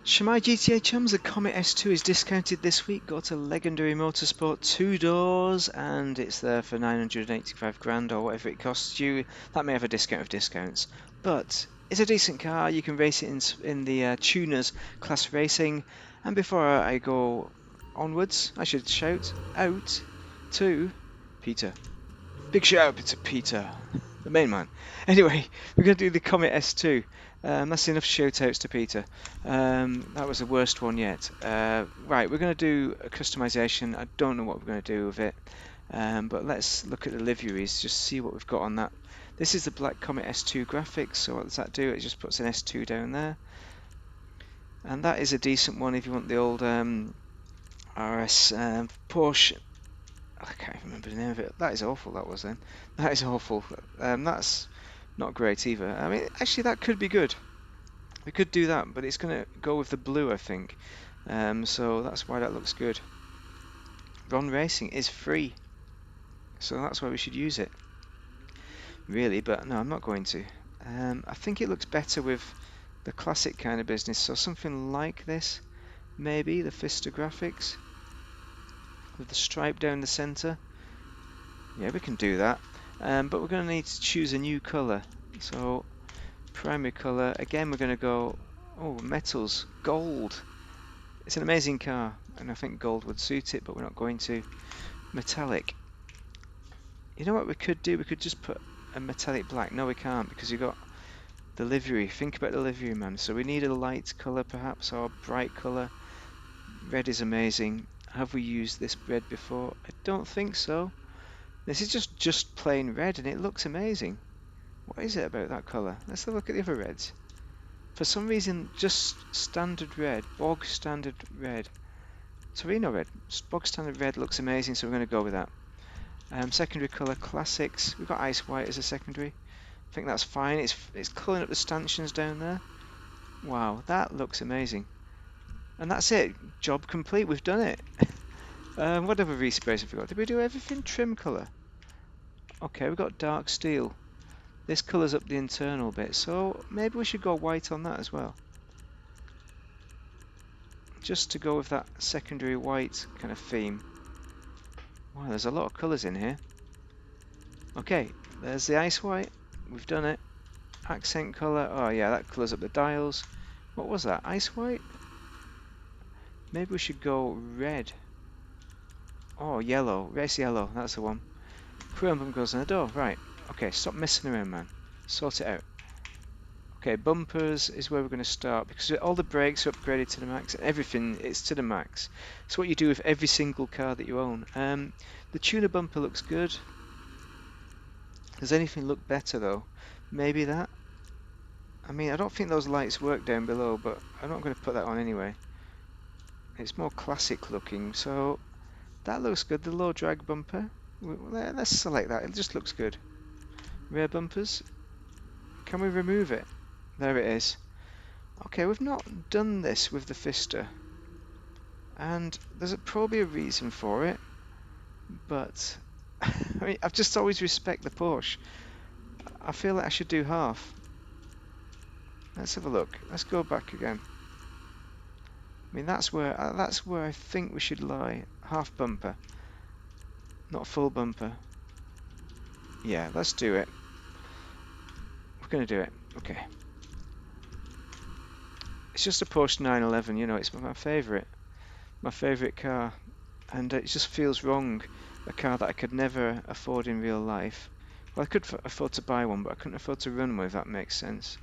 Shemai GTA chums, the Comet S2 is discounted this week. Go to Legendary Motorsport, 2 doors, and it's there for 985 grand or whatever it costs you. That may have a discount of discounts, but it's a decent car. You can race it in the tuners class racing. And before I go onwards, I should shout out to Peter. Big shout out to Peter, the main man. Anyway, we're going to do the Comet S2. That's enough shout outs to Peter. That was the worst one yet. Right, we're going to do a customization. I don't know what we're going to do with it, but let's look at the liveries, just see what we've got on that. This is the Black Comet S2 graphics, so what does that do? It just puts an S2 down there. And that is a decent one if you want the old RS Porsche. I can't remember the name of it. That is awful, that was then. That is awful. That's not great either. I mean, actually, that could be good. We could do that, but it's going to go with the blue, I think. So that's why that looks good. Ron Racing is free, so that's why we should use it. Really, but no, I'm not going to. I think it looks better with the classic kind of business, so something like this, maybe, the Fister graphics, with the stripe down the centre. Yeah, we can do that. But we're going to need to choose a new colour. So, primary colour, again we're going to go, metals, gold. It's an amazing car, and I think gold would suit it, but we're not going to. Metallic. You know what we could do? We could just put a metallic black. No, we can't, because you've got the livery. Think about the livery, man. So we need a light colour, perhaps, or a bright colour. Red is amazing. Have we used this red before? I don't think so. This is just plain red, and it looks amazing. What is it about that colour? Let's have a look at the other reds. For some reason, just standard red, bog standard red. Torino red, bog standard red looks amazing, so we're going to go with that. Secondary colour, classics. We've got ice white as a secondary. I think that's fine. It's colouring up the stanchions down there. Wow, that looks amazing. And that's it. Job complete. We've done it. What other resprays have we got? Did we do everything? Trim colour. Okay, we've got dark steel. This colours up the internal bit, so maybe we should go white on that as well. Just to go with that secondary white kind of theme. Wow, there's a lot of colours in here. Okay, there's the ice white. We've done it. Accent colour. Oh yeah, that colours up the dials. What was that? Ice white? Maybe we should go red. Oh, yellow. Race yellow. That's the one. Chrome bumper goes on the door. Right. Okay, stop messing around, man. Sort it out. Okay, bumpers is where we're going to start, because all the brakes are upgraded to the max, and everything is to the max. It's what you do with every single car that you own. The tuner bumper looks good. Does anything look better though? Maybe that? I mean, I don't think those lights work down below, but I'm not going to put that on anyway. It's more classic looking, so that looks good. The low drag bumper, let's select that. It just looks good. Rear bumpers, can we remove it? There it is. Okay, we've not done this with the Fister, and there's probably a reason for it, but I mean, I've just always respect the Porsche. I feel like I should do half. Let's have a look. Let's go back again. I mean, that's where I think we should lie. Half bumper, not full bumper. Yeah, let's do it. We're going to do it. Okay. It's just a Porsche 911, you know, it's my favourite car, and it just feels wrong, a car that I could never afford in real life. Well, I could afford to buy one, but I couldn't afford to run one, if that makes sense.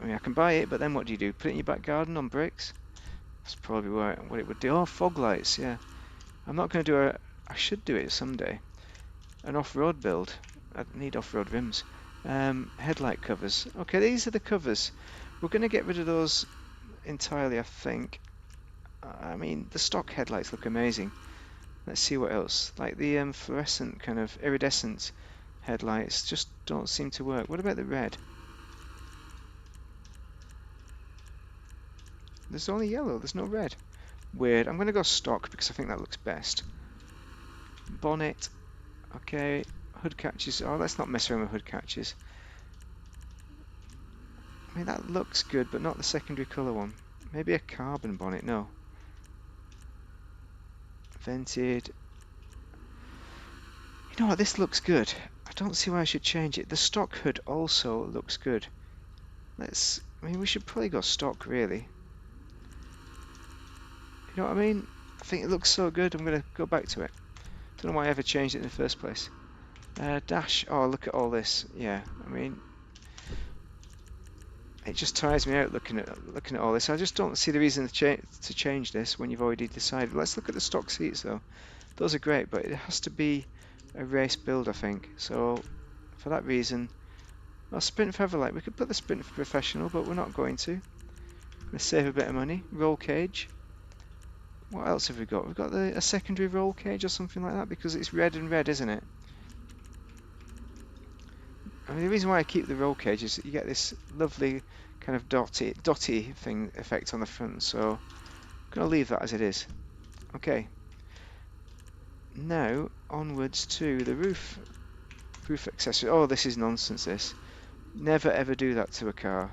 I mean, I can buy it, but then what do? Put it in your back garden on bricks? That's probably what it would do. Oh, fog lights, yeah. I'm not going to do I should do it someday. An off-road build. I need off-road rims. Headlight covers. Okay, these are the covers. We're going to get rid of those entirely, I think. I mean, the stock headlights look amazing. Let's see what else. Like the fluorescent kind of iridescent headlights just don't seem to work. What about the red? There's only yellow, there's no red. Weird. I'm going to go stock because I think that looks best. Bonnet. Okay. Hood catches. Oh, let's not mess around with hood catches. I mean, that looks good, but not the secondary colour one. Maybe a carbon bonnet, no. Vented. You know what, this looks good. I don't see why I should change it. The stock hood also looks good. I mean, we should probably go stock, really. You know what I mean? I think it looks so good, I'm going to go back to it. Don't know why I ever changed it in the first place. Dash, oh, look at all this. Yeah, I mean, it just tires me out looking at all this. I just don't see the reason to change this when you've already decided. Let's look at the stock seats, though. Those are great, but it has to be a race build, I think. So, for that reason, well, Sprint for Everlight. We could put the Sprint for Professional, but we're not going to. We're going to save a bit of money. Roll cage. What else have we got? We've got a secondary roll cage or something like that, because it's red and red, isn't it? I mean, the reason why I keep the roll cage is that you get this lovely kind of dotty thing effect on the front, so I'm going to leave that as it is. Okay. Now, onwards to the roof accessory. Oh, this is nonsense, this. Never ever do that to a car.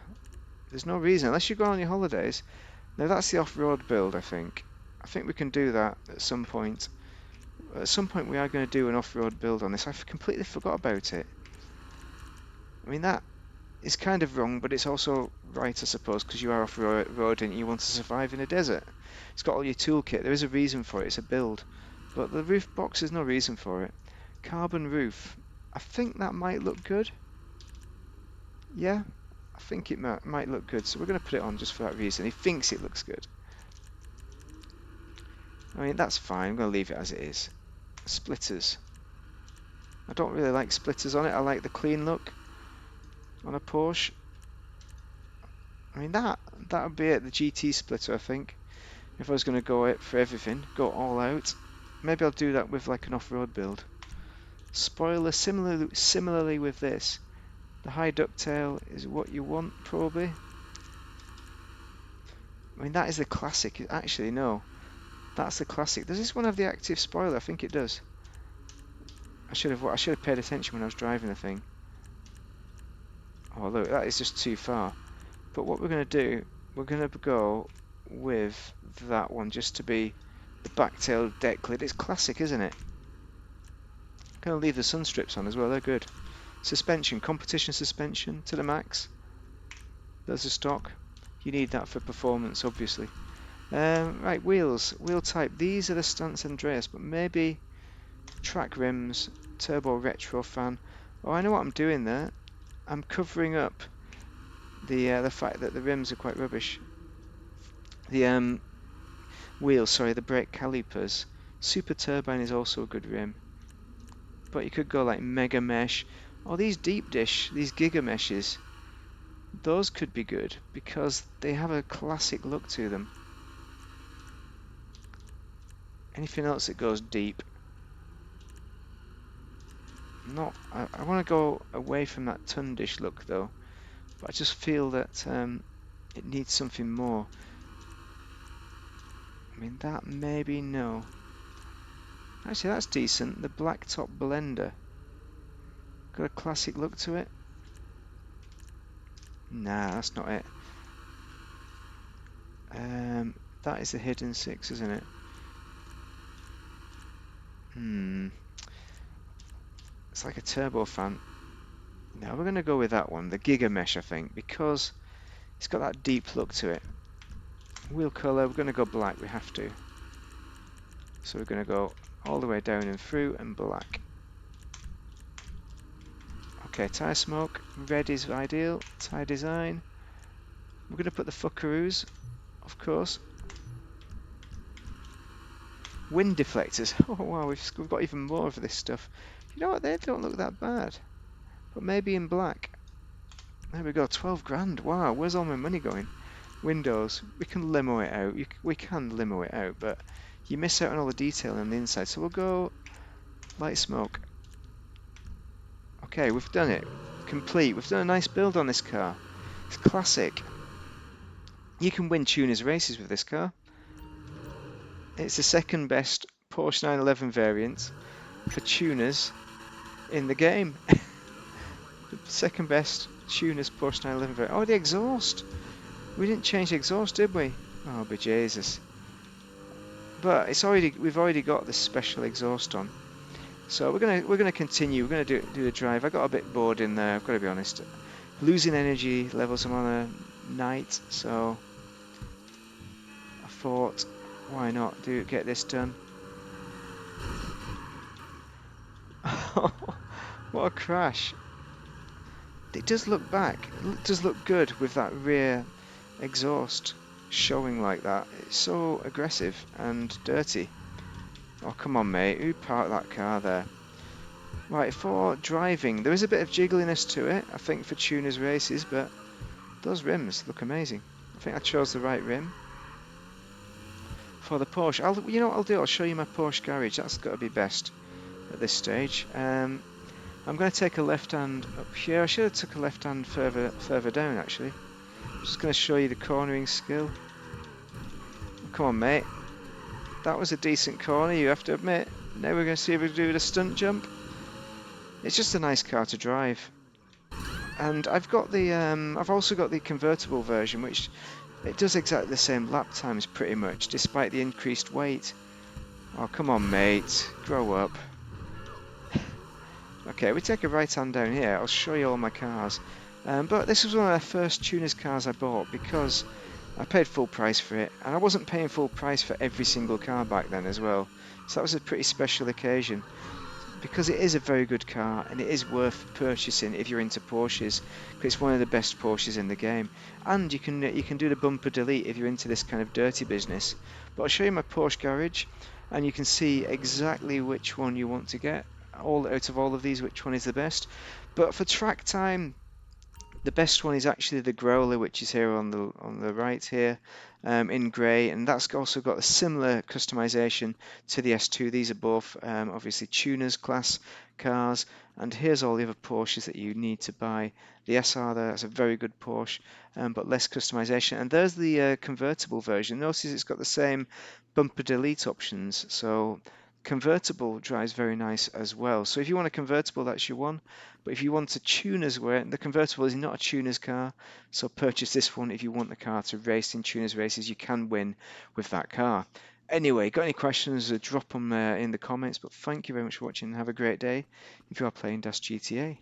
There's no reason, unless you go on your holidays. Now, that's the off-road build, I think. I think we can do that at some point. At some point, we are going to do an off-road build on this. I completely forgot about it. I mean, that is kind of wrong, but it's also right, I suppose, because you are off-road and you want to survive in a desert. It's got all your toolkit. There is a reason for it. It's a build. But the roof box, there's no reason for it. Carbon roof. I think that might look good. Yeah, I think it might look good. So we're going to put it on just for that reason. He thinks it looks good. I mean, that's fine. I'm going to leave it as it is. Splitters. I don't really like splitters on it. I like the clean look on a Porsche. I mean, that would be it. The GT splitter, I think. If I was going to go it for everything, go all out. Maybe I'll do that with like an off-road build. Spoiler, similarly with this. The high ducktail is what you want, probably. I mean, that is the classic. Actually, no. That's the classic. Does this one have the active spoiler? I think it does. I should have paid attention when I was driving the thing. Oh, look, that is just too far. But what we're going to do, we're going to go with that one just to be the backtail deck lid. It's classic, isn't it? I'm going to leave the sun strips on as well. They're good. Suspension, competition suspension to the max. There's a stock. You need that for performance, obviously. Right, wheels, wheel type. These are the Stance Andreas, but maybe track rims, turbo retro fan. Oh, I know what I'm doing there. I'm covering up the fact that the rims are quite rubbish. The wheels, sorry, the brake calipers. Super Turbine is also a good rim, but you could go like Mega Mesh. Oh, these deep dish, these Giga Meshes. Those could be good because they have a classic look to them. Anything else that goes deep? I want to go away from that Tundish look though, but I just feel that it needs something more. I mean, that maybe no. Actually, that's decent. The blacktop blender. Got a classic look to it. Nah, that's not it. That is the hidden six, isn't it? It's like a turbo fan. Now we're going to go with that one, the Giga Mesh, I think, because it's got that deep look to it. Wheel colour, we're going to go black, we have to. So we're going to go all the way down and through and black. Okay, tyre smoke, red is ideal, tyre design. We're going to put the fuckaroos, of course. Wind deflectors, oh wow, we've got even more of this stuff. You know what, they don't look that bad. But maybe in black. There we go, 12 grand, wow, where's all my money going? Windows, we can limo it out, we can limo it out, but you miss out on all the detail on the inside, so we'll go light smoke. Okay, we've done it, complete, we've done a nice build on this car, it's classic. You can win tuners races with this car. It's the second best Porsche 911 variant for tuners in the game. The second best tuners Porsche 911 variant. Oh, the exhaust! We didn't change the exhaust, did we? Oh, bejesus. But we've already got the special exhaust on. So we're gonna continue. We're gonna do the drive. I got a bit bored in there. I've got to be honest. Losing energy levels. I'm on a night, so I thought, why not get this done? What a crash! It does look back. It does look good with that rear exhaust showing like that. It's so aggressive and dirty. Oh, come on, mate. Who parked that car there? Right, for driving, there is a bit of jiggliness to it, I think, for tuners races, but those rims look amazing. I think I chose the right rim for the Porsche. You know what I'll do? I'll show you my Porsche garage. That's got to be best at this stage. I'm going to take a left hand up here. I should have took a left hand further down, actually. I'm just going to show you the cornering skill. Come on, mate. That was a decent corner, you have to admit. Now we're going to see if we can do the stunt jump. It's just a nice car to drive. And I've also got the convertible version, which it does exactly the same lap times pretty much, despite the increased weight. Oh, come on, mate. Grow up. Okay, we take a right hand down here. I'll show you all my cars. But this was one of the first tuners cars I bought because I paid full price for it, and I wasn't paying full price for every single car back then as well. So that was a pretty special occasion. Because it is a very good car and it is worth purchasing if you're into Porsches, because it's one of the best Porsches in the game. And you can do the bumper delete if you're into this kind of dirty business. But I'll show you my Porsche garage, and you can see exactly which one you want to get. All out of all of these, which one is the best. But for track time, the best one is actually the Growler, which is here on the right here, in grey, and that's also got a similar customization to the S2. These are both obviously tuners class cars, and here's all the other Porsches that you need to buy. The SR there, that's a very good Porsche, but less customization. And there's the convertible version. Notice it's got the same bumper delete options, so convertible drives very nice as well. So if you want a convertible, that's your one. But if you want a tuner's wear, the convertible is not a tuner's car, so purchase this one if you want the car to race in tuner's races. You can win with that car. Anyway, got any questions, drop them in the comments. But thank you very much for watching and have a great day if you are playing Das GTA.